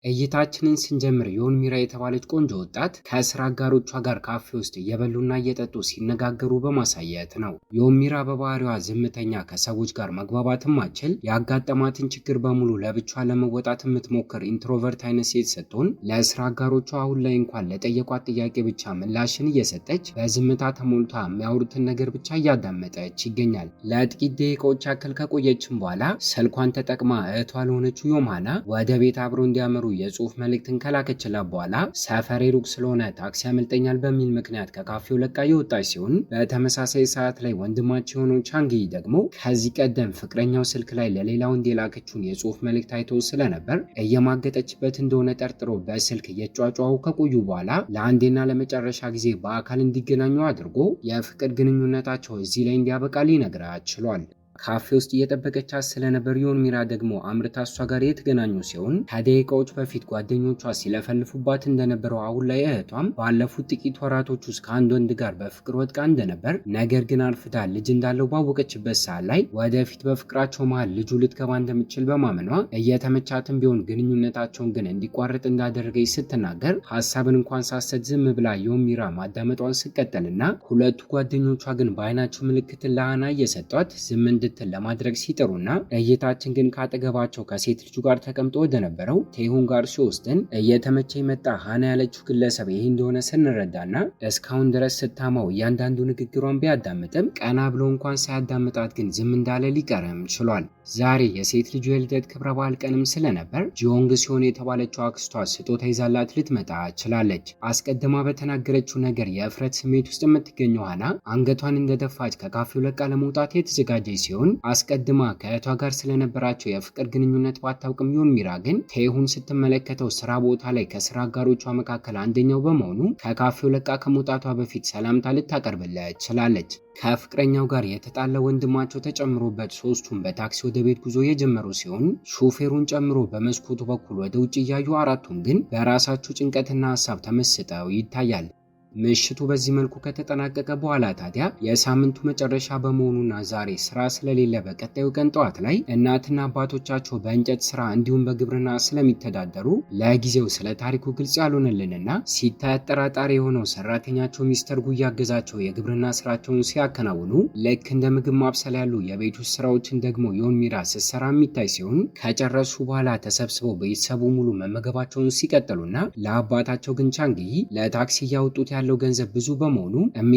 እይታችንን ስንጀምር ዮን ሚራ የተባለች ቆንጆ ወጣት ከስራ አጋሮቿ ጋር ካፌ ውስጥ እየበሉና እየጠጡ ሲነጋገሩ በማሳየት ነው። ዮን ሚራ በባህሪዋ ዝምተኛ፣ ከሰዎች ጋር መግባባትም አትችል፣ ያጋጠማትን ችግር በሙሉ ለብቻ ለመወጣት የምትሞክር ኢንትሮቨርት አይነት ሴት ስትሆን ለስራ አጋሮቿ አሁን ላይ እንኳን ለጠየቋት ጥያቄ ብቻ ምላሽን እየሰጠች በዝምታ ተሞልታ የሚያወሩትን ነገር ብቻ እያዳመጠች ይገኛል። ለጥቂት ደቂቃዎች ያክል ከቆየችም በኋላ ስልኳን ተጠቅማ እህቷ ለሆነችው ዮማና ወደ ቤት አብረው እንዲያመሩ የጽሁፍ መልእክትን ከላከችላት በኋላ ሰፈሬ ሩቅ ስለሆነ ታክሲ ያመልጠኛል በሚል ምክንያት ከካፌው ለቃ የወጣች ሲሆን በተመሳሳይ ሰዓት ላይ ወንድማቸው የሆነው ቻንጊ ደግሞ ከዚህ ቀደም ፍቅረኛው ስልክ ላይ ለሌላ ወንድ የላከችውን የጽሁፍ መልእክት አይቶ ስለነበር እየማገጠችበት እንደሆነ ጠርጥሮ በስልክ እየጫጫው ከቆዩ በኋላ ለአንዴና ለመጨረሻ ጊዜ በአካል እንዲገናኙ አድርጎ የፍቅር ግንኙነታቸው እዚህ ላይ እንዲያበቃ ሊነግራት ችሏል። ካፌ ውስጥ እየጠበቀቻት ስለነበር ዮን ሚራ ደግሞ አምርታ እሷ ጋር የተገናኙ ሲሆን ከደቂቃዎች በፊት ጓደኞቿ ሲለፈልፉባት እንደነበረው አሁን ላይ እህቷም ባለፉት ጥቂት ወራቶች ውስጥ ከአንድ ወንድ ጋር በፍቅር ወድቃ እንደነበር፣ ነገር ግን አርፍዳ ልጅ እንዳለው ባወቀችበት ሰዓት ላይ ወደፊት በፍቅራቸው መሃል ልጁ ልትገባ እንደምትችል በማመኗ እየተመቻትን ቢሆን ግንኙነታቸውን ግን እንዲቋረጥ እንዳደረገች ስትናገር ሀሳብን እንኳን ሳሰጥ ዝም ብላ ዮን ሚራ ማዳመጧን ስቀጠልና ሁለቱ ጓደኞቿ ግን በአይናቸው ምልክትን ለሃና እየሰጧት ዝም እንድትል ለማድረግ ሲጥሩና እይታችን ግን ካጠገባቸው ከሴት ልጁ ጋር ተቀምጦ ወደ ነበረው ቴሁን ጋር ሲወስድን እየተመቸ መጣ ሃና ያለችው ግለሰብ ይሄ እንደሆነ ስንረዳና እስካሁን ድረስ ስታማው እያንዳንዱ ንግግሯን ቢያዳምጥም ቀና ብሎ እንኳን ሳያዳምጣት ግን ዝም እንዳለ ሊቀርም ችሏል። ዛሬ የሴት ልጁ የልደት ክብረ በዓል ቀንም ስለነበር ጂዮንግ ሲሆን የተባለችው አክስቷ ስጦታ ይዛላት ልትመጣ ችላለች። አስቀድማ በተናገረችው ነገር የእፍረት ስሜት ውስጥ የምትገኘው ሃና አንገቷን እንደደፋች ከካፌው ለቃ ለመውጣት የተዘጋጀች ሲሆን አስቀድማ ከእህቷ ጋር ስለነበራቸው የፍቅር ግንኙነት ባታውቅም ዮን ሚራ ግን ቴሁን ስትመለከተው ስራ ቦታ ላይ ከስራ አጋሮቿ መካከል አንደኛው በመሆኑ ከካፌው ለቃ ከመውጣቷ በፊት ሰላምታ ልታቀርብለት ችላለች። ከፍቅረኛው ጋር የተጣለ ወንድማቸው ተጨምሮበት ሶስቱም በታክሲ ወደ ቤት ጉዞ የጀመሩ ሲሆን ሹፌሩን ጨምሮ በመስኮቱ በኩል ወደ ውጭ እያዩ አራቱም ግን በራሳቸው ጭንቀትና ሀሳብ ተመስጠው ይታያል። ምሽቱ በዚህ መልኩ ከተጠናቀቀ በኋላ ታዲያ የሳምንቱ መጨረሻ በመሆኑና ዛሬ ስራ ስለሌለ በቀጣዩ ቀን ጠዋት ላይ እናትና አባቶቻቸው በእንጨት ስራ እንዲሁም በግብርና ስለሚተዳደሩ ለጊዜው ስለ ታሪኩ ግልጽ ያልሆነልንና ሲታይ አጠራጣሪ የሆነው ሰራተኛቸው ሚስተር ጉ ያገዛቸው የግብርና ስራቸውን ሲያከናውኑ ልክ እንደ ምግብ ማብሰል ያሉ የቤት ውስጥ ስራዎችን ደግሞ ዮን ሚራ ስትሰራ የሚታይ ሲሆን ከጨረሱ በኋላ ተሰብስበው ቤተሰቡ ሙሉ መመገባቸውን ሲቀጥሉና ለአባታቸው ግን ቻንጊ ለታክሲ እያወጡት ያለው ገንዘብ ብዙ በመሆኑ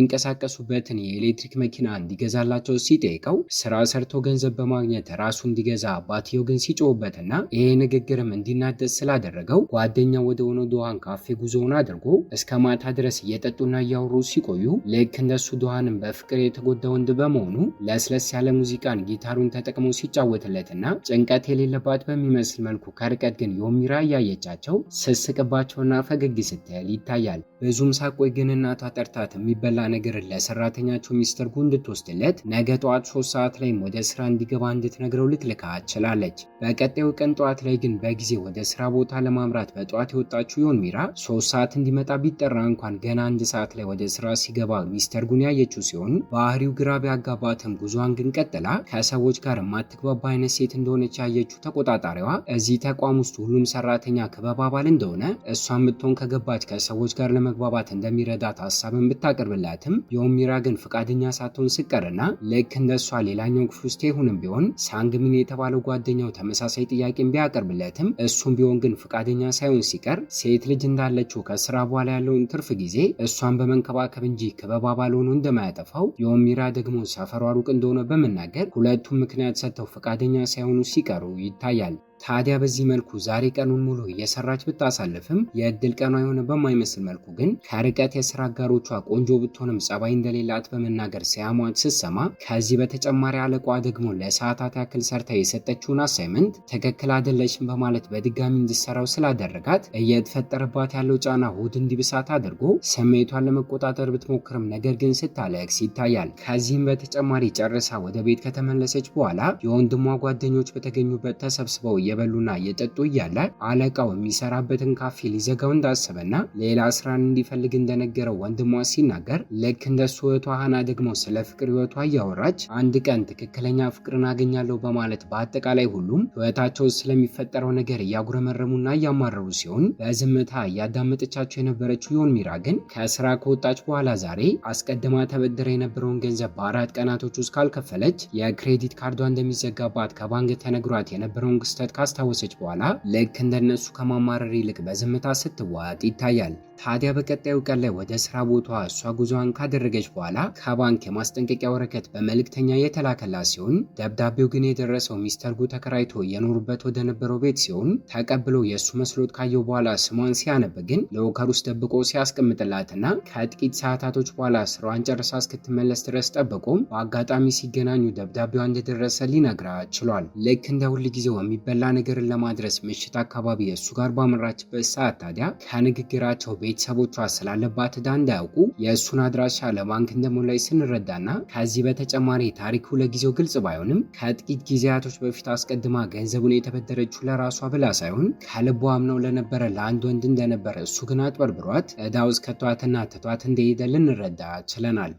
የሚንቀሳቀሱበትን የኤሌክትሪክ መኪና እንዲገዛላቸው ሲጠይቀው ስራ ሰርቶ ገንዘብ በማግኘት ራሱ እንዲገዛ አባትየው ግን ሲጮህበትና ይሄ ንግግርም እንዲናደድ ስላደረገው ጓደኛው ወደ ሆነው ዶሃን ካፌ ጉዞውን አድርጎ እስከ ማታ ድረስ እየጠጡና እያወሩ ሲቆዩ ልክ እንደሱ ዶሃንም በፍቅር የተጎዳ ወንድ በመሆኑ ለስለስ ያለ ሙዚቃን ጊታሩን ተጠቅሞ ሲጫወትለትና ጭንቀት የሌለባት በሚመስል መልኩ ከርቀት ግን ዮን ሚራ እያየቻቸው ስስቅባቸውና ፈገግ ስትል ይታያል። ብዙም ሳቆይ ግን እናቷ ጠርታት የሚበላ ነገር ለሰራተኛቸው ሚስተር ጉ እንድትወስድለት ነገ ጠዋት 3 ሰዓት ላይም ወደ ስራ እንዲገባ እንድትነግረው ልትልካ ችላለች። በቀጣዩ ቀን ጠዋት ላይ ግን በጊዜ ወደ ስራ ቦታ ለማምራት በጠዋት የወጣችው ዮን ሚራ 3 ሰዓት እንዲመጣ ቢጠራ እንኳን ገና 1 ሰዓት ላይ ወደ ስራ ሲገባ ሚስተር ጉን ያየችው ሲሆን ባህሪው ግራ ቢያጋባትም ጉዟን ግን ቀጥላ ከሰዎች ጋር የማትግባባ አይነት ሴት እንደሆነች ያየችው ተቆጣጣሪዋ እዚህ ተቋም ውስጥ ሁሉም ሰራተኛ ክበብ አባል እንደሆነ እሷን ምትሆን ከገባች ከሰዎች ጋር ለመግባባት እንደሚረዳት ሀሳብን ብታቀርብላትም ዮን ሚራ ግን ፍቃደኛ ሳትሆን ስቀርና ልክ እንደሷ ሌላኛው ክፍል ውስጥ ቴሁንም ቢሆን ሳንግሚን የተባለው ጓደኛው ተመሳሳይ ጥያቄን ቢያቀርብለትም እሱም ቢሆን ግን ፍቃደኛ ሳይሆን ሲቀር ሴት ልጅ እንዳለችው ከስራ በኋላ ያለውን ትርፍ ጊዜ እሷን በመንከባከብ እንጂ ክበብ አባል ሆኖ እንደማያጠፋው ዮን ሚራ ደግሞ ሰፈሯ ሩቅ እንደሆነ በመናገር ሁለቱም ምክንያት ሰጥተው ፍቃደኛ ሳይሆኑ ሲቀሩ ይታያል። ታዲያ በዚህ መልኩ ዛሬ ቀኑን ሙሉ እየሰራች ብታሳልፍም የእድል ቀኗ የሆነ በማይመስል መልኩ ግን ከርቀት የስራ አጋሮቿ ቆንጆ ብትሆንም ጸባይ እንደሌላት በመናገር ሲያሟት ስትሰማ ከዚህ በተጨማሪ አለቋ ደግሞ ለሰዓታት ያክል ሰርታ የሰጠችውን አሳይመንት ትክክል አይደለሽም በማለት በድጋሚ እንድትሰራው ስላደረጋት እየተፈጠረባት ያለው ጫና ሆድ እንዲብሳት አድርጎ ስሜቷን ለመቆጣጠር ብትሞክርም ነገር ግን ስታለቅስ ይታያል። ከዚህም በተጨማሪ ጨርሳ ወደ ቤት ከተመለሰች በኋላ የወንድሟ ጓደኞች በተገኙበት ተሰብስበው እየበሉና እየጠጡ እያለ አለቃው የሚሰራበትን ካፌ ሊዘጋው እንዳሰበና ሌላ ስራን እንዲፈልግ እንደነገረው ወንድሟ ሲናገር፣ ልክ እንደሱ እህቷ ሃና ደግሞ ስለ ፍቅር ህይወቷ እያወራች አንድ ቀን ትክክለኛ ፍቅርን አገኛለሁ በማለት በአጠቃላይ ሁሉም ህይወታቸው ስለሚፈጠረው ነገር እያጉረመረሙና እያማረሩ ሲሆን በዝምታ እያዳመጠቻቸው የነበረችው ዮንሚራ ግን ከስራ ከወጣች በኋላ ዛሬ አስቀድማ ተበድረ የነበረውን ገንዘብ በ4 ቀናቶች ውስጥ ካልከፈለች የክሬዲት ካርዷ እንደሚዘጋባት ከባንክ ተነግሯት የነበረውን ክስተት ካስታወሰች በኋላ ልክ እንደነሱ ከማማረር ይልቅ በዝምታ ስትዋጥ ይታያል። ታዲያ በቀጣዩ ቀን ላይ ወደ ስራ ቦታዋ እሷ ጉዞዋን ካደረገች በኋላ ከባንክ የማስጠንቀቂያ ወረቀት በመልእክተኛ የተላከላት ሲሆን ደብዳቤው ግን የደረሰው ሚስተር ጉ ተከራይቶ የኖሩበት ወደ ነበረው ቤት ሲሆን ተቀብሎ የእሱ መስሎት ካየው በኋላ ስሟን ሲያነብ ግን ሎከር ውስጥ ደብቆ ሲያስቀምጥላትና ከጥቂት ሰዓታቶች በኋላ ስራዋን ጨርሳ እስክትመለስ ድረስ ጠብቆም በአጋጣሚ ሲገናኙ ደብዳቤዋ እንደደረሰ ሊነግራት ችሏል። ልክ እንደ ሁል ጊዜው የሚበላ ነገርን ለማድረስ ምሽት አካባቢ እሱ ጋር ባመራችበት ሰዓት ታዲያ ከንግግራቸው ቤተሰቦቿ ስላለባት ዕዳ እንዳያውቁ የእሱን አድራሻ ለባንክ እንደሞላች ስንረዳና ከዚህ በተጨማሪ ታሪኩ ለጊዜው ግልጽ ባይሆንም ከጥቂት ጊዜያቶች በፊት አስቀድማ ገንዘቡን የተበደረችው ለራሷ ብላ ሳይሆን ከልቧ አምነው ለነበረ ለአንድ ወንድ እንደነበረ እሱ ግን አጥበርብሯት ዕዳ ውስጥ ከቷትና ትቷት እንደሄደ ልንረዳ ችለናል።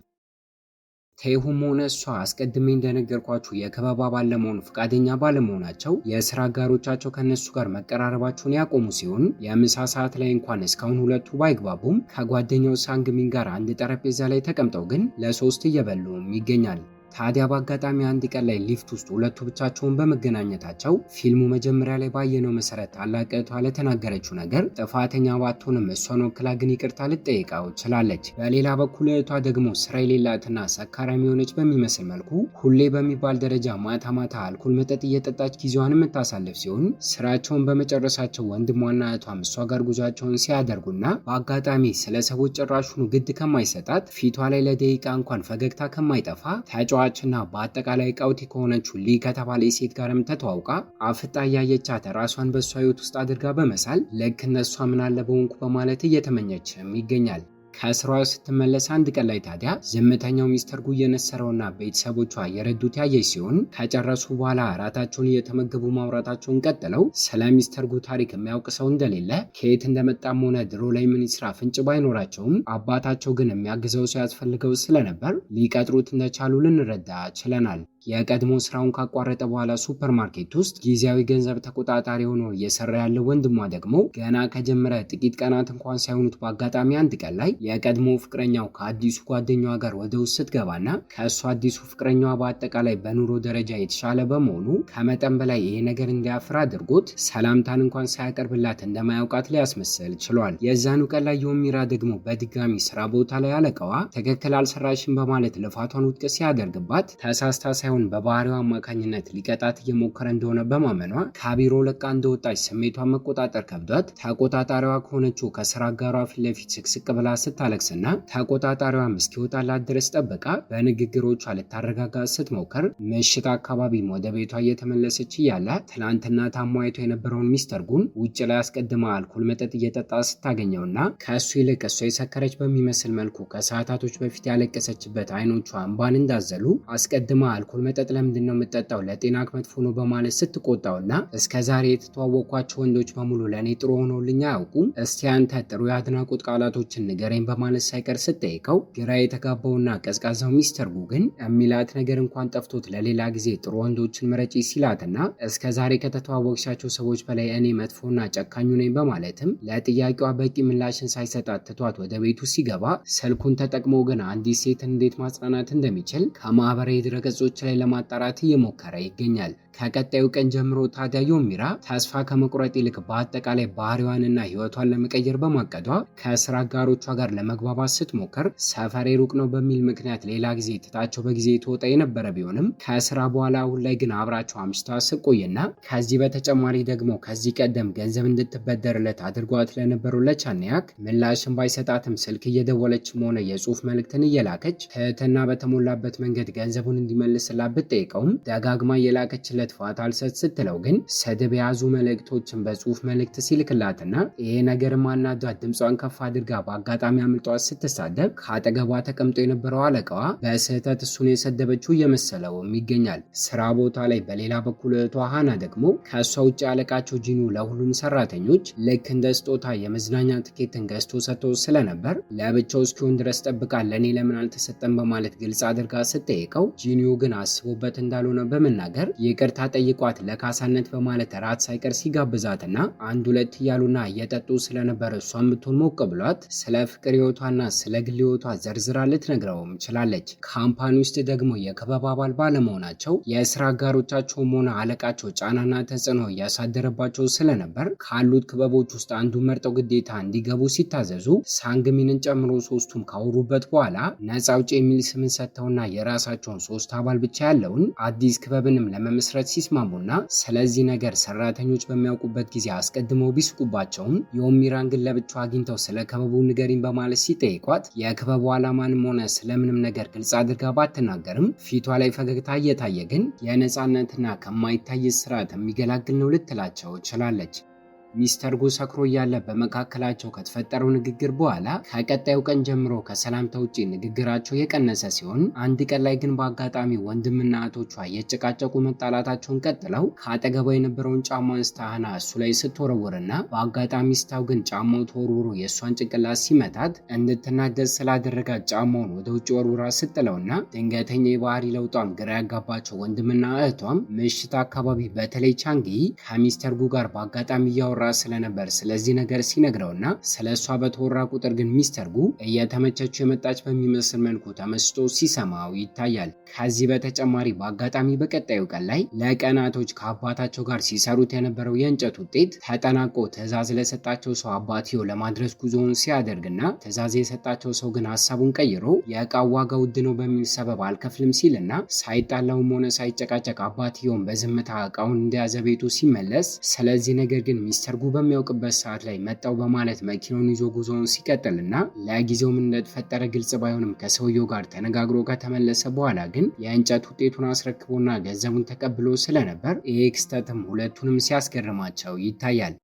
ቴሁም ሆነ እሷ አስቀድሜ እንደነገርኳችሁ የክበብ አባል ለመሆን ፈቃደኛ ባለመሆናቸው የስራ አጋሮቻቸው ከነሱ ጋር መቀራረባቸውን ያቆሙ ሲሆን የምሳ ሰዓት ላይ እንኳን እስካሁን ሁለቱ ባይግባቡም ከጓደኛው ሳንግሚን ጋር አንድ ጠረጴዛ ላይ ተቀምጠው ግን ለሶስት እየበሉም ይገኛል። ታዲያ በአጋጣሚ አንድ ቀን ላይ ሊፍት ውስጥ ሁለቱ ብቻቸውን በመገናኘታቸው ፊልሙ መጀመሪያ ላይ ባየነው መሰረት ታላቅ እህቷ ለተናገረችው ነገር ጥፋተኛ ባትሆንም እሷን ወክላ ግን ይቅርታ ልትጠይቀው ችላለች። በሌላ በኩል እህቷ ደግሞ ስራ የሌላትና ሰካራም የሆነች በሚመስል መልኩ ሁሌ በሚባል ደረጃ ማታ ማታ አልኮል መጠጥ እየጠጣች ጊዜዋን የምታሳልፍ ሲሆን ስራቸውን በመጨረሳቸው ወንድሟና እህቷም እሷ ጋር ጉዟቸውን ሲያደርጉና በአጋጣሚ ስለ ሰዎች ጭራሹኑ ግድ ከማይሰጣት ፊቷ ላይ ለደቂቃ እንኳን ፈገግታ ከማይጠፋ ተጫዋችና በአጠቃላይ ቀውጢ ከሆነችው ሊ ከተባለ ሴት ጋርም ተተዋውቃ አፍጣ እያየቻት ራሷን በሷ ህይወት ውስጥ አድርጋ በመሳል ልክ እነሷ ምን አለ በሆንኩ በማለት እየተመኘችም ይገኛል። ከስራዋ ስትመለስ አንድ ቀን ላይ ታዲያ ዝምተኛው ሚስተር ጉ እየነሰረውና ቤተሰቦቿ የረዱት ያየች ሲሆን ከጨረሱ በኋላ እራታቸውን እየተመገቡ ማውራታቸውን ቀጥለው ስለ ሚስተር ጉ ታሪክ የሚያውቅ ሰው እንደሌለ ከየት እንደመጣም ሆነ ድሮ ላይ ምን ይስራ ፍንጭ ባይኖራቸውም አባታቸው ግን የሚያግዘው ሰው ያስፈልገው ስለነበር ሊቀጥሩት እንደቻሉ ልንረዳ ችለናል። የቀድሞ ስራውን ካቋረጠ በኋላ ሱፐርማርኬት ውስጥ ጊዜያዊ ገንዘብ ተቆጣጣሪ ሆኖ እየሰራ ያለው ወንድሟ ደግሞ ገና ከጀመረ ጥቂት ቀናት እንኳን ሳይሆኑት በአጋጣሚ አንድ ቀን ላይ የቀድሞ ፍቅረኛው ከአዲሱ ጓደኛዋ ጋር ወደ ውስጥ ስትገባና ከእሱ አዲሱ ፍቅረኛዋ በአጠቃላይ በኑሮ ደረጃ የተሻለ በመሆኑ ከመጠን በላይ ይሄ ነገር እንዲያፍር አድርጎት ሰላምታን እንኳን ሳያቀርብላት እንደማያውቃት ሊያስመስል ችሏል። የዛኑ ቀን ላይ ዮሚራ ደግሞ በድጋሚ ስራ ቦታ ላይ አለቃዋ ትክክል አልሰራሽም በማለት ልፋቷን ውድቅ ሲያደርግባት ተሳስታ ሳይሆን በባህሪዋ አማካኝነት ሊቀጣት እየሞከረ እንደሆነ በማመኗ ከቢሮ ለቃ እንደወጣች ስሜቷን መቆጣጠር ከብዷት ተቆጣጣሪዋ ከሆነችው ከስራ አጋሯ ፊት ለፊት ስቅስቅ ብላ ስታለቅስና ተቆጣጣሪዋም እስኪወጣላት ድረስ ጠበቃ በንግግሮቿ ልታረጋጋት ስትሞክር ምሽት አካባቢም ወደ ቤቷ እየተመለሰች እያለ ትናንትና ታሟይቶ የነበረውን ሚስተር ጉን ውጭ ላይ አስቀድማ አልኮል መጠጥ እየጠጣ ስታገኘውና ከእሱ ይልቅ እሷ የሰከረች በሚመስል መልኩ ከሰዓታቶች በፊት ያለቀሰችበት አይኖቿ እንባን እንዳዘሉ አስቀድማ አልኮል መጠጥ ለምንድን ነው የምጠጣው ለጤና መጥፎ ነው በማለት ስትቆጣውና እስከዛሬ የተተዋወቅኳቸው ወንዶች በሙሉ ለኔ ጥሩ ሆኖልኝ አያውቁም፣ እስቲ አንተ ጥሩ የአድናቆት ቃላቶችን ንገረኝ በማለት ሳይቀር ስትጠይቀው ግራ የተጋባውና ቀዝቃዛው ሚስተር ጉ ግን የሚላት ነገር እንኳን ጠፍቶት ለሌላ ጊዜ ጥሩ ወንዶችን ምረጪ ሲላትና እስከዛሬ ከተተዋወቅሻቸው ሰዎች በላይ እኔ መጥፎና ጨካኙ ነኝ በማለትም ለጥያቄዋ በቂ ምላሽን ሳይሰጣት ትቷት ወደ ቤቱ ሲገባ ስልኩን ተጠቅሞ ግን አንዲት ሴትን እንዴት ማጽናናት እንደሚችል ከማህበራዊ ድረገጾች ላይ ለማጣራት እየሞከረ ይገኛል። ከቀጣዩ ቀን ጀምሮ ታዲያ ዮሚራ ተስፋ ከመቁረጥ ይልቅ በአጠቃላይ ባህሪዋንና ህይወቷን ለመቀየር በማቀዷ ከስራ አጋሮቿ ጋር ለመግባባት ስትሞክር ሰፈሬ ሩቅ ነው በሚል ምክንያት ሌላ ጊዜ ትታቸው በጊዜ ተወጣ የነበረ ቢሆንም ከስራ በኋላ አሁን ላይ ግን አብራቸው አምሽታ ስቆይና ከዚህ በተጨማሪ ደግሞ ከዚህ ቀደም ገንዘብ እንድትበደርለት አድርጓት ለነበረው ለቻንያክ ምላሽን ባይሰጣትም ስልክ እየደወለችም ሆነ የጽሁፍ መልእክትን እየላከች ትህትና በተሞላበት መንገድ ገንዘቡን እንዲመልስላት ብትጠይቀውም ደጋግማ የላከችለት ድንገት ፋታ አልሰጥ ስትለው ግን ስድብ የያዙ መልእክቶችን በጽሁፍ መልእክት ሲልክላትና ይሄ ነገር ማናዷት ድምጿን ከፍ አድርጋ በአጋጣሚ አምልጧት ስትሳደብ ከአጠገቧ ተቀምጦ የነበረው አለቃዋ በስህተት እሱን የሰደበችው እየመሰለውም ይገኛል። ስራ ቦታ ላይ በሌላ በኩል እህቷ ሃና ደግሞ ከእሷ ውጭ አለቃቸው ጂኑ ለሁሉም ሰራተኞች ልክ እንደ ስጦታ የመዝናኛ ትኬትን ገዝቶ ሰጥቶ ስለነበር ለብቻው እስኪሆን ድረስ ጠብቃ ለእኔ ለምን አልተሰጠም በማለት ግልጽ አድርጋ ስትጠይቀው ጂኒው ግን አስቦበት እንዳልሆነ በመናገር ይቅርታ ጠይቋት ለካሳነት በማለት ራት ሳይቀር ሲጋብዛትና አንድ ሁለት እያሉና እየጠጡ ስለነበር እሷን ብትሆን ሞቅ ብሏት ስለ ፍቅር ህይወቷና ስለ ግል ህይወቷ ዘርዝራ ልትነግረውም ችላለች። ካምፓኒ ውስጥ ደግሞ የክበብ አባል ባለመሆናቸው የስራ አጋሮቻቸውም ሆነ አለቃቸው ጫናና ተጽዕኖ እያሳደረባቸው ስለነበር ካሉት ክበቦች ውስጥ አንዱን መርጠው ግዴታ እንዲገቡ ሲታዘዙ ሳንግሚንን ጨምሮ ሶስቱም ካወሩበት በኋላ ነፃ አውጪ የሚል ስምን ሰጥተውና የራሳቸውን ሶስት አባል ብቻ ያለውን አዲስ ክበብንም ለመመስረት ሲስማሙና ስለዚህ ነገር ሰራተኞች በሚያውቁበት ጊዜ አስቀድመው ቢስቁባቸውም ዮሚራን ግን ለብቻው አግኝተው ስለ ክበቡ ንገሪኝ በማለት ሲጠይቋት የክበቡ ዓላማንም ሆነ ስለምንም ነገር ግልጽ አድርጋ ባትናገርም ፊቷ ላይ ፈገግታ እየታየ ግን የነፃነትና ከማይታይ ስርዓት የሚገላግል ነው ልትላቸው ችላለች። ሚስተር ጉ ሰክሮ እያለ በመካከላቸው ከተፈጠረው ንግግር በኋላ ከቀጣዩ ቀን ጀምሮ ከሰላምታ ውጪ ንግግራቸው የቀነሰ ሲሆን አንድ ቀን ላይ ግን በአጋጣሚ ወንድምና እህቶቿ እየጨቃጨቁ መጣላታቸውን ቀጥለው ከአጠገቧ የነበረውን ጫማ አንስታ ሃና እሱ ላይ ስትወረውርና በአጋጣሚ ስታው ግን ጫማው ተወርውሮ የእሷን ጭንቅላት ሲመታት እንድትናደድ ስላደረጋት ጫማውን ወደ ውጭ ወርውራ ስትጥለውና ድንገተኛ የባህሪ ለውጧም ግራ ያጋባቸው ወንድምና እህቷም ምሽት አካባቢ በተለይ ቻንጊ ከሚስተር ጉ ጋር በአጋጣሚ እያወራ ስለነበር ስለዚህ ነገር ሲነግረውና ስለሷ በተወራ ቁጥር ግን ሚስተር ጉ እየተመቸችው የመጣች በሚመስል መልኩ ተመስጦ ሲሰማው ይታያል። ከዚህ በተጨማሪ በአጋጣሚ በቀጣዩ ቀን ላይ ለቀናቶች ከአባታቸው ጋር ሲሰሩት የነበረው የእንጨት ውጤት ተጠናቆ ትዕዛዝ ለሰጣቸው ሰው አባትየው ለማድረስ ጉዞውን ሲያደርግና ትዕዛዝ የሰጣቸው ሰው ግን ሀሳቡን ቀይሮ የእቃው ዋጋ ውድ ነው በሚል ሰበብ አልከፍልም ሲልና ሳይጣላውም ሆነ ሳይጨቃጨቅ አባትየውን በዝምታ እቃውን እንደያዘ ቤቱ ሲመለስ ስለዚህ ነገር ግን ሚስተር ጉ በሚያውቅበት ሰዓት ላይ መጣው በማለት መኪናውን ይዞ ጉዞውን ሲቀጥልና ለጊዜው ምን እንደተፈጠረ ግልጽ ባይሆንም ከሰውየው ጋር ተነጋግሮ ከተመለሰ በኋላ ግን የእንጨት ውጤቱን አስረክቦና ገንዘቡን ተቀብሎ ስለነበር ይሄ ክስተትም ሁለቱንም ሲያስገርማቸው ይታያል።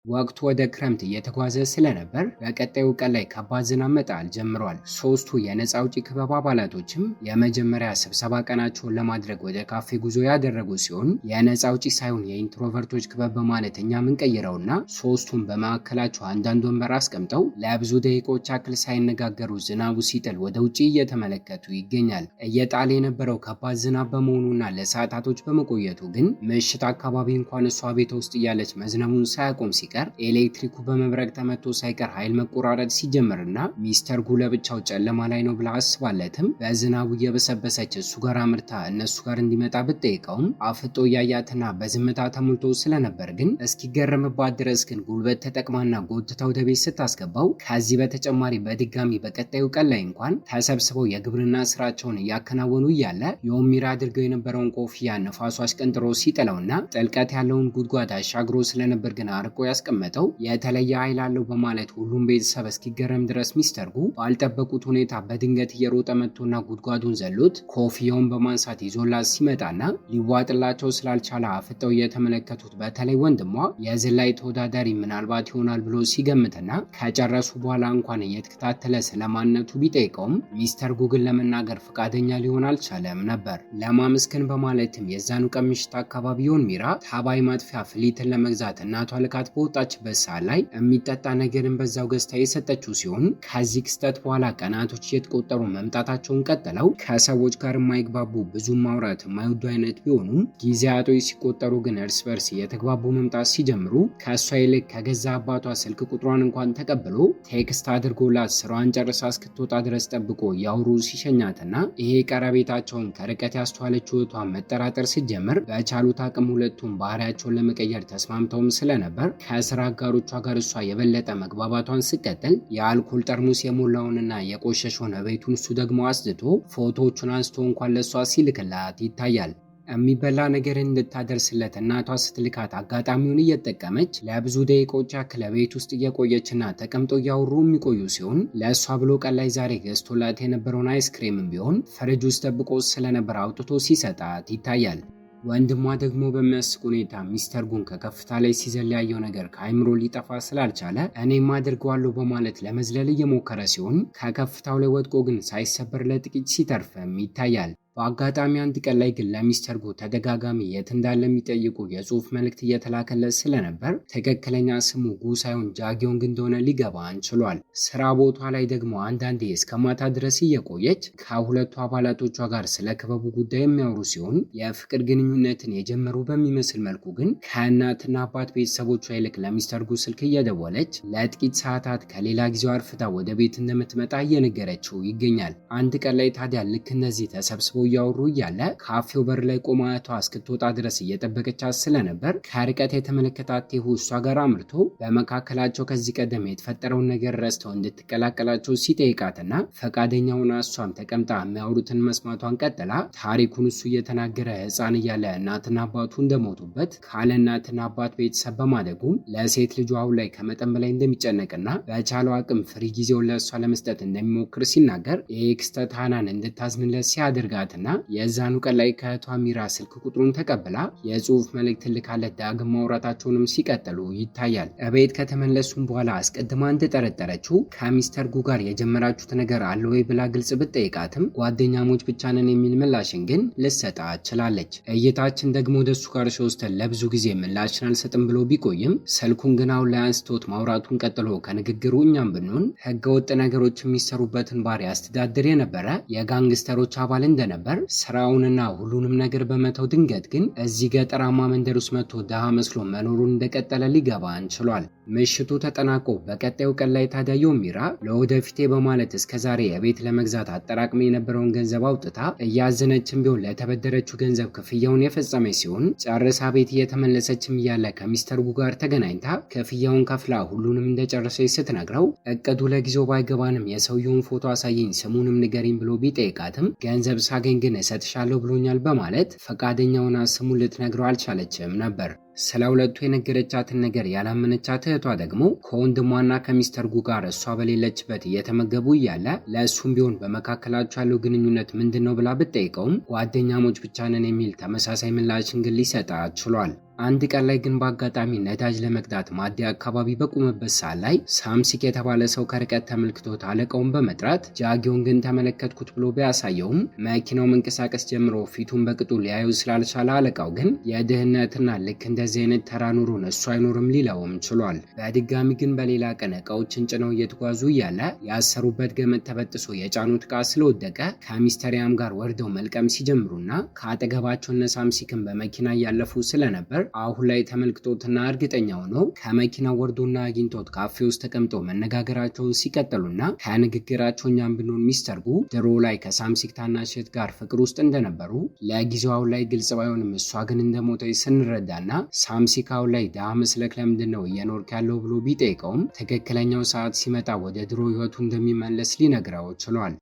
ወቅቱ ወደ ክረምት እየተጓዘ ስለነበር በቀጣዩ ቀን ላይ ከባድ ዝናብ መጣል ጀምሯል። ሶስቱ የነፃ አውጪ ክበብ አባላቶችም የመጀመሪያ ስብሰባ ቀናቸውን ለማድረግ ወደ ካፌ ጉዞ ያደረጉ ሲሆን የነፃ አውጪ ሳይሆን የኢንትሮቨርቶች ክበብ በማለት እኛ ምንቀይረውና ሶስቱም በማዕከላቸው አንዳንድ ወንበር አስቀምጠው ለብዙ ደቂቃዎች ያክል ሳይነጋገሩ ዝናቡ ሲጥል ወደ ውጭ እየተመለከቱ ይገኛል። እየጣለ የነበረው ከባድ ዝናብ በመሆኑና ለሰዓታቶች በመቆየቱ ግን ምሽት አካባቢ እንኳን እሷ ቤት ውስጥ እያለች መዝነቡን ሳያቆም ሲቀር ኤሌክትሪኩ በመብረቅ ተመቶ ሳይቀር ኃይል መቆራረጥ ሲጀምርና ሚስተር ጉ ለብቻው ጨለማ ላይ ነው ብላ አስባለትም በዝናቡ እየበሰበሰች እሱ ጋር አምርታ እነሱ ጋር እንዲመጣ ብትጠይቀውም አፍጦ እያያትና በዝምታ ተሞልቶ ስለነበር ግን እስኪገረምባት ድረስ ግን ጉልበት ተጠቅማና ጎትታ ወደ ቤት ስታስገባው ከዚህ በተጨማሪ በድጋሚ በቀጣዩ ቀን ላይ እንኳን ተሰብስበው የግብርና ስራቸውን እያከናወኑ እያለ ዮሚራ አድርገው የነበረውን ኮፍያ ነፋሱ አሽቀንጥሮ ሲጥለውና ጥልቀት ያለውን ጉድጓድ አሻግሮ ስለነበር ግን አርቆ ያስቀመጠው የተለየ ኃይል አለው በማለት ሁሉም ቤተሰብ እስኪገረም ድረስ ሚስተር ጉ ባልጠበቁት ሁኔታ በድንገት እየሮጠ መጥቶና ጉድጓዱን ዘሎት ኮፍያውን በማንሳት ይዞላት ሲመጣና ሊዋጥላቸው ስላልቻለ አፍጠው እየተመለከቱት በተለይ ወንድሟ የዝላይ ተወዳዳሪ ምናልባት ይሆናል ብሎ ሲገምትና ከጨረሱ በኋላ እንኳን እየተከታተለ ስለማንነቱ ቢጠይቀውም ሚስተር ጉ ግን ለመናገር ፈቃደኛ ሊሆን አልቻለም ነበር። ለማመስገን በማለትም የዛኑ ቀን ምሽት አካባቢ ዮሚራ ታባይ ማጥፊያ ፍሊትን ለመግዛት እናቷ ልካት በወጣችበት ሰዓት ላይ የሚጠጣ ነገርን በዛው ገዝታ የሰጠችው ሲሆን ከዚህ ክስተት በኋላ ቀናቶች እየተቆጠሩ መምጣታቸውን ቀጥለው ከሰዎች ጋር የማይግባቡ ብዙ ማውራት የማይወዱ አይነት ቢሆኑም ጊዜያቶች ሲቆጠሩ ግን እርስ በርስ እየተግባቡ መምጣት ሲጀምሩ ከእሷ ይልቅ ከገዛ አባቷ ስልክ ቁጥሯን እንኳን ተቀብሎ ቴክስት አድርጎላት ስራዋን ጨርሳ እስክትወጣ ድረስ ጠብቆ ያውሩ ሲሸኛትና ይሄ ቀረቤታቸውን ከርቀት ያስተዋለችው እህቷ መጠራጠር ሲጀምር በቻሉት አቅም ሁለቱም ባህሪያቸውን ለመቀየር ተስማምተውም ስለነበር ከስራ አጋሮቿ ጋር እሷ የበለጠ መግባባቷን ስቀጥል የአልኮል ጠርሙስ የሞላውንና የቆሸሸውን ቤቱን እሱ ደግሞ አስድቶ ፎቶዎቹን አንስቶ እንኳን ለእሷ ሲልክላት ይታያል። የሚበላ ነገርን እንድታደርስለት እናቷ ስትልካት አጋጣሚውን እየተጠቀመች ለብዙ ደቂቃዎች ያክል ቤት ውስጥ እየቆየችና ተቀምጦ እያወሩ የሚቆዩ ሲሆን ለእሷ ብሎ ቀን ላይ ዛሬ ገዝቶላት የነበረውን አይስክሬምም ቢሆን ፍሪጅ ውስጥ ጠብቆ ስለነበር አውጥቶ ሲሰጣት ይታያል። ወንድሟ ደግሞ በሚያስቅ ሁኔታ ሚስተር ጉን ከከፍታ ላይ ሲዘል ያየው ነገር ከአይምሮ ሊጠፋ ስላልቻለ እኔም አድርገዋለሁ በማለት ለመዝለል እየሞከረ ሲሆን ከከፍታው ላይ ወድቆ ግን ሳይሰበር ለጥቂት ሲተርፍም ይታያል። በአጋጣሚ አንድ ቀን ላይ ግን ለሚስተር ጉ ተደጋጋሚ የት እንዳለ የሚጠይቁ የጽሁፍ መልእክት እየተላከለት ስለነበር ትክክለኛ ስሙ ጉ ሳይሆን ጃጊዮንግ እንደሆነ ሊገባን ችሏል። ስራ ቦታ ላይ ደግሞ አንዳንዴ እስከ ማታ ድረስ እየቆየች ከሁለቱ አባላቶቿ ጋር ስለ ክበቡ ጉዳይ የሚያወሩ ሲሆን የፍቅር ግንኙነትን የጀመሩ በሚመስል መልኩ ግን ከእናትና አባት ቤተሰቦቿ ይልቅ ለሚስተር ጉ ስልክ እየደወለች ለጥቂት ሰዓታት ከሌላ ጊዜው አርፍታ ወደ ቤት እንደምትመጣ እየነገረችው ይገኛል። አንድ ቀን ላይ ታዲያ ልክ እነዚህ ተሰብስበው እያወሩ እያለ ካፌው በር ላይ ቆማ እህቷ እስክትወጣ ድረስ እየጠበቀቻት ስለነበር ከርቀት የተመለከታት ቴሁ እሷ ጋር አምርቶ በመካከላቸው ከዚህ ቀደም የተፈጠረውን ነገር ረስተው እንድትቀላቀላቸው ሲጠይቃትና ፈቃደኛ ሆና እሷም ተቀምጣ የሚያወሩትን መስማቷን ቀጥላ ታሪኩን እሱ እየተናገረ ሕፃን እያለ እናትና አባቱ እንደሞቱበት ካለ እናትና አባት ቤተሰብ በማደጉም ለሴት ልጁ አሁን ላይ ከመጠን በላይ እንደሚጨነቅና በቻለው አቅም ፍሪ ጊዜውን ለእሷ ለመስጠት እንደሚሞክር ሲናገር ይህ ክስተት ሃናን እንድታዝንለት ሲያደርጋት እና የዛኑ ቀን ላይ ከእህቷ ሚራ ስልክ ቁጥሩን ተቀብላ የጽሁፍ መልእክት ልካለት ዳግም ማውራታቸውንም ሲቀጥሉ ይታያል። እቤት ከተመለሱም በኋላ አስቀድማ እንደጠረጠረችው ከሚስተር ጉ ጋር የጀመራችሁት ነገር አለ ወይ ብላ ግልጽ ብትጠይቃትም ጓደኛሞች ብቻ ነን የሚል ምላሽን ግን ልትሰጣ ችላለች። እይታችን ደግሞ ወደሱ ጋር ሲወስደን ለብዙ ጊዜ ምላሽን አልሰጥም ብሎ ቢቆይም ስልኩን ግን አሁን ላይ አንስቶት ማውራቱን ቀጥሎ ከንግግሩ እኛም ብንሆን ህገወጥ ነገሮች የሚሰሩበትን ባር ያስተዳድር የነበረ የጋንግስተሮች አባል እንደነበር ስራውንና ሁሉንም ነገር በመተው ድንገት ግን እዚህ ገጠራማ መንደር ውስጥ መጥቶ ድሃ መስሎ መኖሩን እንደቀጠለ ሊገባን ችሏል። ምሽቱ ተጠናቆ በቀጣዩ ቀን ላይ ታዲያ ዮሚራ ለወደፊቴ በማለት እስከዛሬ የቤት ለመግዛት አጠራቅሜ የነበረውን ገንዘብ አውጥታ እያዘነችም ቢሆን ለተበደረችው ገንዘብ ክፍያውን የፈጸመች ሲሆን ጨርሳ ቤት እየተመለሰችም እያለ ከሚስተር ጉ ጋር ተገናኝታ ክፍያውን ከፍላ ሁሉንም እንደጨረሰች ስትነግረው እቅዱ ለጊዜው ባይገባንም የሰውየውን ፎቶ አሳየኝ ስሙንም ንገሪኝ ብሎ ቢጠይቃትም ገንዘብ ሳገኝ ግን እሰጥሻለሁ ብሎኛል በማለት ፈቃደኛውና ስሙን ልትነግረው አልቻለችም ነበር። ስለ ሁለቱ የነገረቻትን ነገር ያላመነቻት እህቷ ደግሞ ከወንድሟና ከሚስተር ጉ ጋር እሷ በሌለችበት እየተመገቡ እያለ ለእሱም ቢሆን በመካከላቸው ያለው ግንኙነት ምንድን ነው ብላ ብትጠይቀውም ጓደኛሞች ብቻ ነን የሚል ተመሳሳይ ምላሽን ግን ሊሰጣት ችሏል። አንድ ቀን ላይ ግን በአጋጣሚ ነዳጅ ለመቅዳት ማደያ አካባቢ በቆመበት ሰዓት ላይ ሳምሲክ የተባለ ሰው ከርቀት ተመልክቶት አለቃውን በመጥራት ጃጊዮንግን ተመለከትኩት ብሎ ቢያሳየውም መኪናው መንቀሳቀስ ጀምሮ ፊቱን በቅጡ ሊያዩ ስላልቻለ አለቃው ግን የድህነትና ልክ እንደዚህ አይነት ተራ ኑሮን እሱ አይኖርም ሊለውም ችሏል። በድጋሚ ግን በሌላ ቀን እቃዎችን ጭነው እየተጓዙ እያለ ያሰሩበት ገመድ ተበጥሶ የጫኑት እቃ ስለወደቀ ከሚስተሪያም ጋር ወርደው መልቀም ሲጀምሩና ከአጠገባቸው እነ ሳምሲክን በመኪና እያለፉ ስለነበር አሁን ላይ ተመልክቶትና እርግጠኛ ሆኖ ከመኪናው ወርዶና አግኝቶት ካፌ ውስጥ ተቀምጦ መነጋገራቸውን ሲቀጥሉና ከንግግራቸው እኛም ብንሆን ሚስተር ጉ ድሮ ላይ ከሳምሲክ ታናሽ እህት ጋር ፍቅር ውስጥ እንደነበሩ ለጊዜው አሁን ላይ ግልጽ ባይሆንም እሷ ግን እንደሞተች ስንረዳና ሳምሲክ አሁን ላይ ድሃ መስለክ ለምንድን ነው እየኖርክ ያለው ብሎ ቢጠይቀውም ትክክለኛው ሰዓት ሲመጣ ወደ ድሮ ህይወቱ እንደሚመለስ ሊነግረው ችሏል።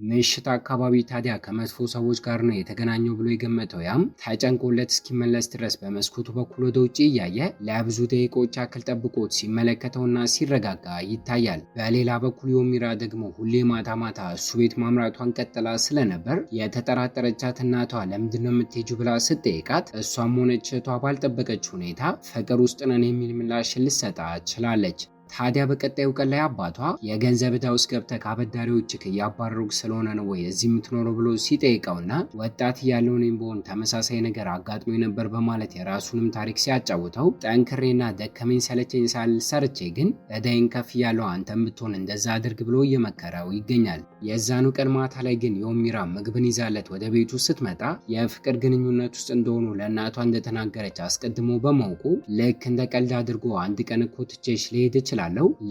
ምሽት አካባቢ ታዲያ ከመጥፎ ሰዎች ጋር ነው የተገናኘው ብሎ የገመተው ያም ተጨንቆለት እስኪመለስ ድረስ በመስኮቱ በኩል ወደ ውጭ እያየ ለብዙ ደቂቆች ያክል ጠብቆት ሲመለከተውና ሲረጋጋ ይታያል። በሌላ በኩል ዮሚራ ደግሞ ሁሌ ማታ ማታ እሱ ቤት ማምራቷን ቀጥላ ስለነበር የተጠራጠረቻት እናቷ ለምንድነው የምትሄጂው ብላ ስትጠይቃት እሷም ሆነች እህቷ ባልጠበቀች ሁኔታ ፍቅር ውስጥ ነን የሚል ምላሽ ልትሰጣ ችላለች። ታዲያ በቀጣዩ ቀን ላይ አባቷ የገንዘብ ዕዳ ውስጥ ገብተህ ከአበዳሪዎችህ እያባረሩክ ስለሆነ ነው ወይ እዚህ የምትኖረው ብሎ ሲጠይቀውና ወጣት እያለሁ እኔም ብሆን ተመሳሳይ ነገር አጋጥሞ ነበር በማለት የራሱንም ታሪክ ሲያጫውተው ጠንክሬና ደከመኝ ሰለቸኝ ሳል ሰርቼ ግን ዕዳዬን ከፍ እያለሁ አንተም ብትሆን እንደዛ አድርግ ብሎ እየመከረው ይገኛል። የዛኑ ቀን ማታ ላይ ግን ዮሚራ ምግብን ይዛለት ወደ ቤቱ ስትመጣ የፍቅር ግንኙነት ውስጥ እንደሆኑ ለእናቷ እንደተናገረች አስቀድሞ በማውቁ ልክ እንደ ቀልድ አድርጎ አንድ ቀን እኮ ትቼሽ ልሄድ እችላለሁ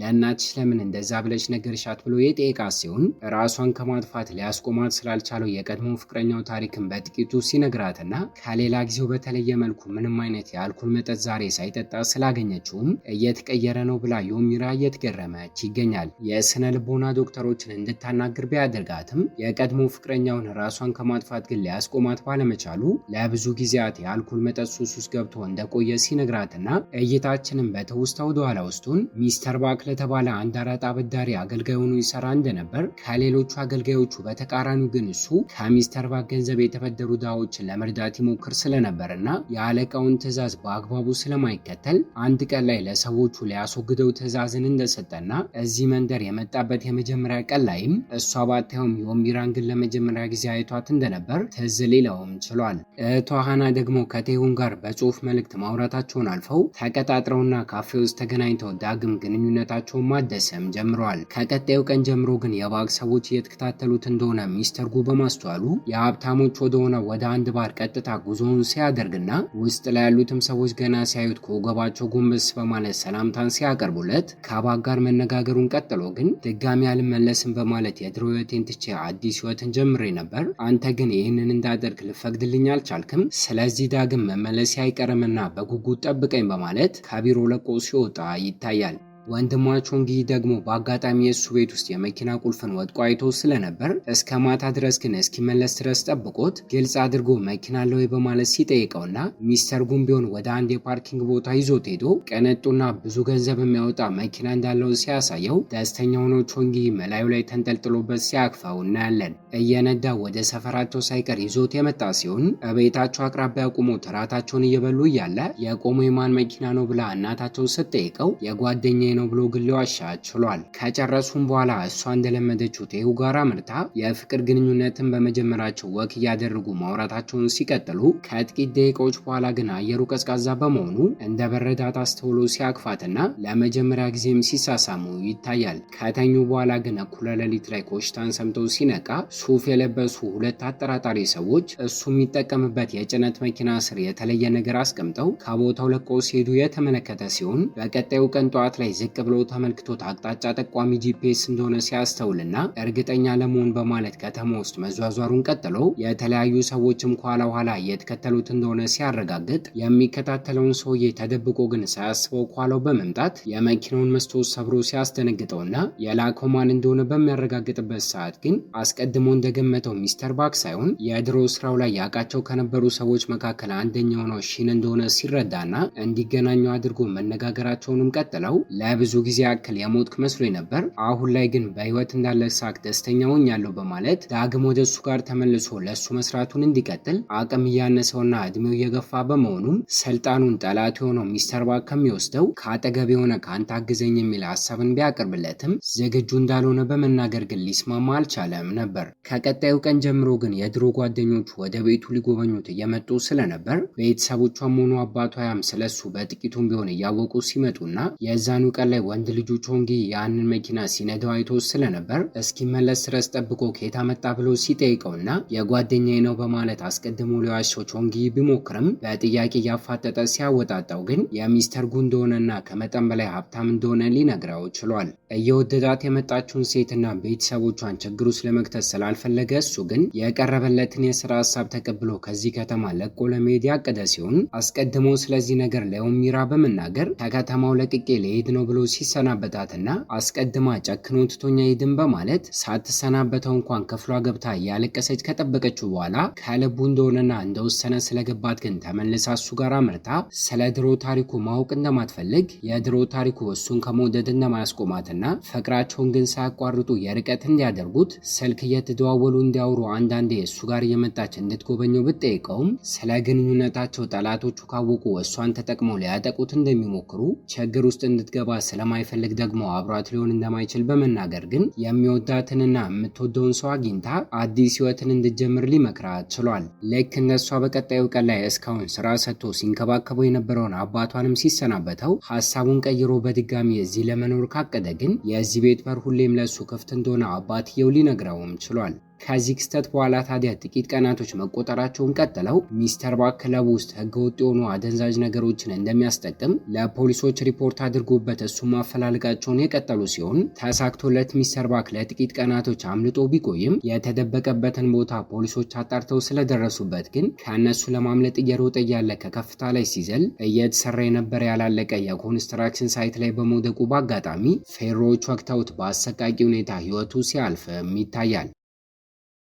ለእናትሽ ለምን እንደዛ ብለሽ ነገርሻት ብሎ የጠየቃት ሲሆን ራሷን ከማጥፋት ሊያስቆማት ስላልቻለው የቀድሞ ፍቅረኛው ታሪክን በጥቂቱ ሲነግራትና ከሌላ ጊዜው በተለየ መልኩ ምንም አይነት የአልኮል መጠጥ ዛሬ ሳይጠጣ ስላገኘችውም እየተቀየረ ነው ብላ ዮሚራ እየተገረመች ይገኛል። የስነ ልቦና ዶክተሮችን እንድታናግር ቢያደርጋትም የቀድሞ ፍቅረኛውን ራሷን ከማጥፋት ግን ሊያስቆማት ባለመቻሉ ለብዙ ጊዜያት የአልኮል መጠጥ ሱስ ውስጥ ገብቶ እንደቆየ ሲነግራትና እይታችንን በትውስታ ወደኋላ ውስጡን ሚስተር ባክ ለተባለ አንድ አራጣ አበዳሪ አገልጋይ ሆኖ ይሰራ እንደነበር፣ ከሌሎቹ አገልጋዮቹ በተቃራኒው ግን እሱ ከሚስተር ባክ ገንዘብ የተበደሩ ድሃዎችን ለመርዳት ይሞክር ስለነበርና የአለቃውን ትዕዛዝ በአግባቡ ስለማይከተል አንድ ቀን ላይ ለሰዎቹ ሊያስወግደው ትዕዛዝን እንደሰጠና እዚህ መንደር የመጣበት የመጀመሪያ ቀን ላይም እሷ ባታየውም ዮሚራን ግን ለመጀመሪያ ጊዜ አይቷት እንደነበር ትዝ ሊለውም ችሏል። እህቷ ሃና ደግሞ ከቴሁን ጋር በጽሁፍ መልእክት ማውራታቸውን አልፈው ተቀጣጥረውና ካፌ ውስጥ ተገናኝተው ዳግም ግንኙነታቸውን ማደስም ጀምረዋል። ከቀጣዩ ቀን ጀምሮ ግን የባክ ሰዎች እየተከታተሉት እንደሆነ ሚስተር ጉ በማስተዋሉ የሀብታሞች ወደሆነ ወደ አንድ ባር ቀጥታ ጉዞውን ሲያደርግና ውስጥ ላይ ያሉትም ሰዎች ገና ሲያዩት ከወገባቸው ጎንበስ በማለት ሰላምታን ሲያቀርቡለት ከባክ ጋር መነጋገሩን ቀጥሎ ግን ድጋሚ አልመለስም በማለት የድሮ ህይወቴን ትቼ አዲስ ህይወትን ጀምሬ ነበር፣ አንተ ግን ይህንን እንዳደርግ ልፈቅድልኝ አልቻልክም፣ ስለዚህ ዳግም መመለስ አይቀርምና በጉጉት ጠብቀኝ በማለት ከቢሮ ለቆ ሲወጣ ይታያል። ወንድሟ ቾንጊ ደግሞ በአጋጣሚ የእሱ ቤት ውስጥ የመኪና ቁልፍን ወድቆ አይቶ ስለነበር እስከ ማታ ድረስ ግን እስኪመለስ ድረስ ጠብቆት ግልጽ አድርጎ መኪና አለ ወይ በማለት ሲጠይቀውና ሚስተር ጉም ቢሆን ወደ አንድ የፓርኪንግ ቦታ ይዞት ሄዶ ቅንጡና ብዙ ገንዘብ የሚያወጣ መኪና እንዳለው ሲያሳየው ደስተኛ ሆኖ ቾንጊ መላዩ ላይ ተንጠልጥሎበት ሲያቅፈው እናያለን። እየነዳ ወደ ሰፈራቸው ሳይቀር ይዞት የመጣ ሲሆን በቤታቸው አቅራቢያ ቆሞ እራታቸውን እየበሉ እያለ የቆመ የማን መኪና ነው ብላ እናታቸው ስትጠይቀው የጓደኛ ነው ብሎ ግን ሊዋሻት ችሏል። ከጨረሱም በኋላ እሷ እንደለመደችው ቴሁ ጋር አምርታ የፍቅር ግንኙነትን በመጀመራቸው ወክ እያደረጉ ማውራታቸውን ሲቀጥሉ ከጥቂት ደቂቃዎች በኋላ ግን አየሩ ቀዝቃዛ በመሆኑ እንደ በረዳት አስተውሎ ሲያቅፋትና ለመጀመሪያ ጊዜም ሲሳሳሙ ይታያል። ከተኙ በኋላ ግን እኩለ ሌሊት ላይ ኮሽታን ሰምተው ሲነቃ ሱፍ የለበሱ ሁለት አጠራጣሪ ሰዎች እሱ የሚጠቀምበት የጭነት መኪና ስር የተለየ ነገር አስቀምጠው ከቦታው ለቀው ሲሄዱ የተመለከተ ሲሆን በቀጣዩ ቀን ጠዋት ላይ ዝቅ ብሎ ተመልክቶት አቅጣጫ ጠቋሚ ጂፒኤስ እንደሆነ ሲያስተውልና እርግጠኛ ለመሆን በማለት ከተማ ውስጥ መዟዟሩን ቀጥሎ የተለያዩ ሰዎችም ከኋላ ኋላ እየተከተሉት እንደሆነ ሲያረጋግጥ የሚከታተለውን ሰውዬ ተደብቆ ግን ሳያስበው ከኋላው በመምጣት የመኪናውን መስታወት ሰብሮ ሲያስደነግጠውና የላከው ማን እንደሆነ በሚያረጋግጥበት ሰዓት ግን አስቀድሞ እንደገመተው ሚስተር ባክ ሳይሆን የድሮ ስራው ላይ ያውቃቸው ከነበሩ ሰዎች መካከል አንደኛው ነው ሺን እንደሆነ ሲረዳና እንዲገናኙ አድርጎ መነጋገራቸውንም ቀጥለው ለብዙ ጊዜ ያክል የሞትክ መስሎኝ ነበር፣ አሁን ላይ ግን በህይወት እንዳለ ሳቅ ደስተኛ ሆኛለሁ በማለት ዳግም ወደ እሱ ጋር ተመልሶ ለእሱ መስራቱን እንዲቀጥል አቅም እያነሰውና እድሜው እየገፋ በመሆኑም ስልጣኑን ጠላቱ የሆነው ሚስተር ባክ ከሚወስደው ከአጠገብ የሆነ ከአንተ አግዘኝ የሚል ሀሳብን ቢያቀርብለትም ዝግጁ እንዳልሆነ በመናገር ግን ሊስማማ አልቻለም ነበር። ከቀጣዩ ቀን ጀምሮ ግን የድሮ ጓደኞቹ ወደ ቤቱ ሊጎበኙት እየመጡ ስለነበር ቤተሰቦቿም ሆኑ አባቷ ያም ስለሱ በጥቂቱም ቢሆን እያወቁ ሲመጡና የዛኑ ቀን ላይ ወንድ ልጁ ቾንጊ ያንን መኪና ሲነዳው አይቶ ስለነበር እስኪመለስ ድረስ ጠብቆ ከየት መጣ ብሎ ሲጠይቀውና የጓደኛዬ ነው በማለት አስቀድሞ ሊዋሸው ቾንጊ ቢሞክርም በጥያቄ እያፋጠጠ ሲያወጣጣው ግን የሚስተር ጉ እንደሆነና ከመጠን በላይ ሀብታም እንደሆነ ሊነግረው ችሏል። እየወደዳት የመጣችውን ሴትና ቤተሰቦቿን ችግር ውስጥ ለመክተት ስላልፈለገ እሱ ግን የቀረበለትን የስራ ሀሳብ ተቀብሎ ከዚህ ከተማ ለቆ ለመሄድ ያቀደ ሲሆን አስቀድሞ ስለዚህ ነገር ለዮሚራ በመናገር ከከተማው ለቅቄ ሊሄድ ነው ብሎ ሲሰናበታትና አስቀድማ ጨክኖ ትቶኛ ሄድን በማለት ሳትሰናበተው እንኳን ክፍሏ ገብታ እያለቀሰች ከጠበቀችው በኋላ ከልቡ እንደሆነና እንደወሰነ ስለገባት ግን ተመልሳ እሱ ጋር አምርታ ስለ ድሮ ታሪኩ ማወቅ እንደማትፈልግ የድሮ ታሪኩ እሱን ከመውደድ እንደማያስቆማትና ፍቅራቸውን ግን ሳያቋርጡ የርቀት እንዲያደርጉት ስልክ እየተደዋወሉ እንዲያወሩ አንዳንዴ እሱ ጋር እየመጣች እንድትጎበኘው ብትጠይቀውም ስለ ግንኙነታቸው ጠላቶቹ ካወቁ እሷን ተጠቅመው ሊያጠቁት እንደሚሞክሩ ችግር ውስጥ እንድትገባ ስለማይፈልግ ደግሞ አብሯት ሊሆን እንደማይችል በመናገር ግን የሚወዳትንና የምትወደውን ሰው አግኝታ አዲስ ህይወትን እንድትጀምር ሊመክራት ችሏል። ልክ እንደሷ በቀጣዩ ቀን ላይ እስካሁን ስራ ሰጥቶ ሲንከባከበው የነበረውን አባቷንም ሲሰናበተው ሀሳቡን ቀይሮ በድጋሚ እዚህ ለመኖር ካቀደ ግን የዚህ ቤት በር ሁሌም ለሱ ክፍት እንደሆነ አባትየው ሊነግረውም ችሏል። ከዚህ ክስተት በኋላ ታዲያ ጥቂት ቀናቶች መቆጠራቸውን ቀጥለው ሚስተር ባክ ክለብ ውስጥ ህገወጥ የሆኑ አደንዛዥ ነገሮችን እንደሚያስጠቅም ለፖሊሶች ሪፖርት አድርጎበት እሱ ማፈላለጋቸውን የቀጠሉ ሲሆን ተሳክቶለት ሚስተር ባክ ለጥቂት ቀናቶች አምልጦ ቢቆይም የተደበቀበትን ቦታ ፖሊሶች አጣርተው ስለደረሱበት ግን ከእነሱ ለማምለጥ እየሮጠ እያለ ከከፍታ ላይ ሲዘል እየተሰራ የነበረ ያላለቀ የኮንስትራክሽን ሳይት ላይ በመውደቁ በአጋጣሚ ፌሮዎች ወቅተውት በአሰቃቂ ሁኔታ ህይወቱ ሲያልፍም ይታያል።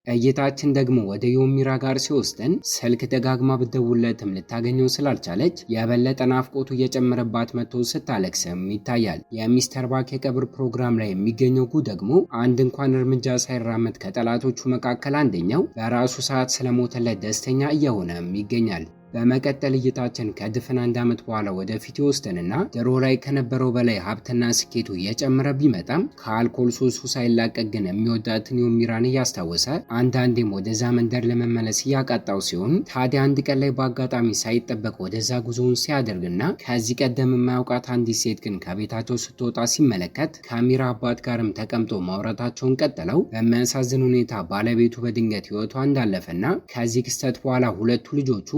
እይታችን ደግሞ ወደ ዮሚራ ጋር ሲወስደን ስልክ ደጋግማ ብትደውልለትም ልታገኘው ስላልቻለች የበለጠ ናፍቆቱ እየጨመረባት መጥቶ ስታለቅስም ይታያል። የሚስተር ባክ የቀብር ፕሮግራም ላይ የሚገኘው ጉ ደግሞ አንድ እንኳን እርምጃ ሳይራመድ ከጠላቶቹ መካከል አንደኛው በራሱ ሰዓት ስለሞተለት ደስተኛ እየሆነም ይገኛል። በመቀጠል እይታችን ከድፍን 1 ዓመት በኋላ ወደፊት ይወስደንና ድሮ ላይ ከነበረው በላይ ሀብትና ስኬቱ እየጨመረ ቢመጣም ከአልኮል ሱሱ ሳይላቀቅ ግን የሚወዳትን ዮሚራን እያስታወሰ አንዳንዴም ወደዛ መንደር ለመመለስ እያቃጣው ሲሆን ታዲያ አንድ ቀን ላይ በአጋጣሚ ሳይጠበቅ ወደዛ ጉዞውን ሲያደርግና ከዚህ ቀደም የማያውቃት አንዲት ሴት ግን ከቤታቸው ስትወጣ ሲመለከት ከአሚራ አባት ጋርም ተቀምጦ ማውራታቸውን ቀጥለው በሚያሳዝን ሁኔታ ባለቤቱ በድንገት ህይወቷ እንዳለፈና ከዚህ ክስተት በኋላ ሁለቱ ልጆቹ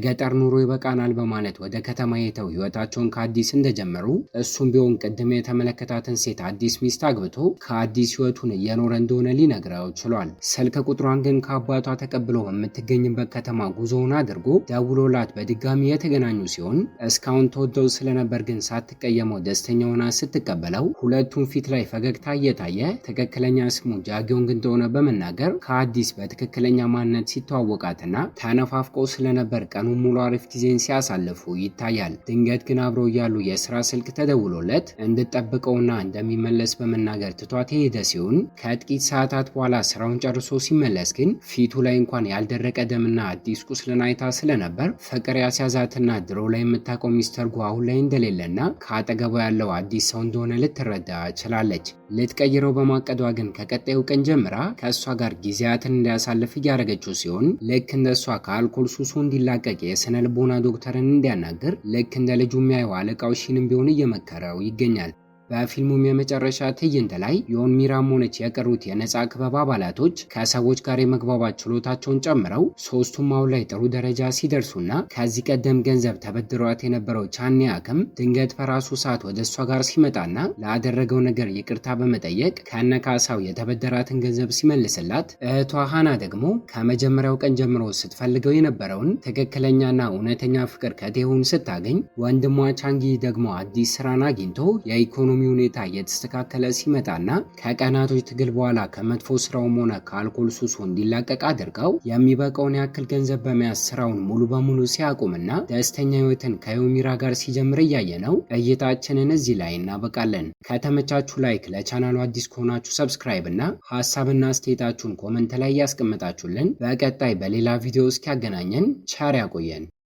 ገጠር ኑሮ ይበቃናል በማለት ወደ ከተማ የተው ህይወታቸውን ከአዲስ እንደጀመሩ እሱም ቢሆን ቅድም የተመለከታትን ሴት አዲስ ሚስት አግብቶ ከአዲስ ህይወቱን እየኖረ እንደሆነ ሊነግረው ችሏል። ስልክ ቁጥሯን ግን ከአባቷ ተቀብሎ በምትገኝበት ከተማ ጉዞውን አድርጎ ደውሎላት በድጋሚ የተገናኙ ሲሆን እስካሁን ተወደው ስለነበር ግን ሳትቀየመው ደስተኛ ሆና ስትቀበለው ሁለቱም ፊት ላይ ፈገግታ እየታየ ትክክለኛ ስሙ ጃጊዮንግ እንደሆነ በመናገር ከአዲስ በትክክለኛ ማንነት ሲተዋወቃትና ተነፋፍቆ ስለነበር ቀኑ ሙሉ አሪፍ ጊዜን ሲያሳልፉ ይታያል። ድንገት ግን አብረው እያሉ የስራ ስልክ ተደውሎለት እንድጠብቀውና እንደሚመለስ በመናገር ትቷት የሄደ ሲሆን ከጥቂት ሰዓታት በኋላ ስራውን ጨርሶ ሲመለስ ግን ፊቱ ላይ እንኳን ያልደረቀ ደምና አዲስ ቁስልን አይታ ስለነበር ፍቅር ያስያዛትና ድሮ ላይ የምታውቀው ሚስተር ጉ አሁን ላይ እንደሌለና ከአጠገቡ ያለው አዲስ ሰው እንደሆነ ልትረዳ ችላለች። ልትቀይረው በማቀዷ ግን ከቀጣዩ ቀን ጀምራ ከእሷ ጋር ጊዜያትን እንዲያሳልፍ እያደረገችው ሲሆን ልክ እንደሷ ከአልኮል ሱሱ እንዲላቀቅ የስነ ልቦና ዶክተርን እንዲያናግር ልክ እንደ ልጁ የሚያየው አለቃው ሺንም ቢሆን እየመከረው ይገኛል። በፊልሙም የመጨረሻ ትዕይንት ላይ ዮሚራም ሆነች የቀሩት የነጻ ክበብ አባላቶች ከሰዎች ጋር የመግባባት ችሎታቸውን ጨምረው ሶስቱም አሁን ላይ ጥሩ ደረጃ ሲደርሱና ከዚህ ቀደም ገንዘብ ተበድሯት የነበረው ቻንያክም ድንገት በራሱ ሰዓት ወደ እሷ ጋር ሲመጣና ላደረገው ነገር ይቅርታ በመጠየቅ ከነካሳው የተበደራትን ገንዘብ ሲመልስላት፣ እህቷ ሃና ደግሞ ከመጀመሪያው ቀን ጀምሮ ስትፈልገው የነበረውን ትክክለኛና እውነተኛ ፍቅር ከቴሁን ስታገኝ፣ ወንድሟ ቻንጊ ደግሞ አዲስ ስራን አግኝቶ የኢኮኖሚ ሁኔታ እየተስተካከለ ሲመጣና ከቀናቶች ትግል በኋላ ከመጥፎ ስራውም ሆነ ከአልኮል ሱሱ እንዲላቀቅ አድርገው የሚበቃውን ያክል ገንዘብ በመያዝ ስራውን ሙሉ በሙሉ ሲያቆምና ደስተኛ ህይወትን ከዮሚራ ጋር ሲጀምር እያየ ነው። እይታችንን እዚህ ላይ እናበቃለን። ከተመቻችሁ ላይክ፣ ለቻናሉ አዲስ ከሆናችሁ ሰብስክራይብ እና ሀሳብና አስተያየታችሁን ኮመንት ላይ ያስቀምጣችሁልን። በቀጣይ በሌላ ቪዲዮ እስኪያገናኘን ቸር ያቆየን።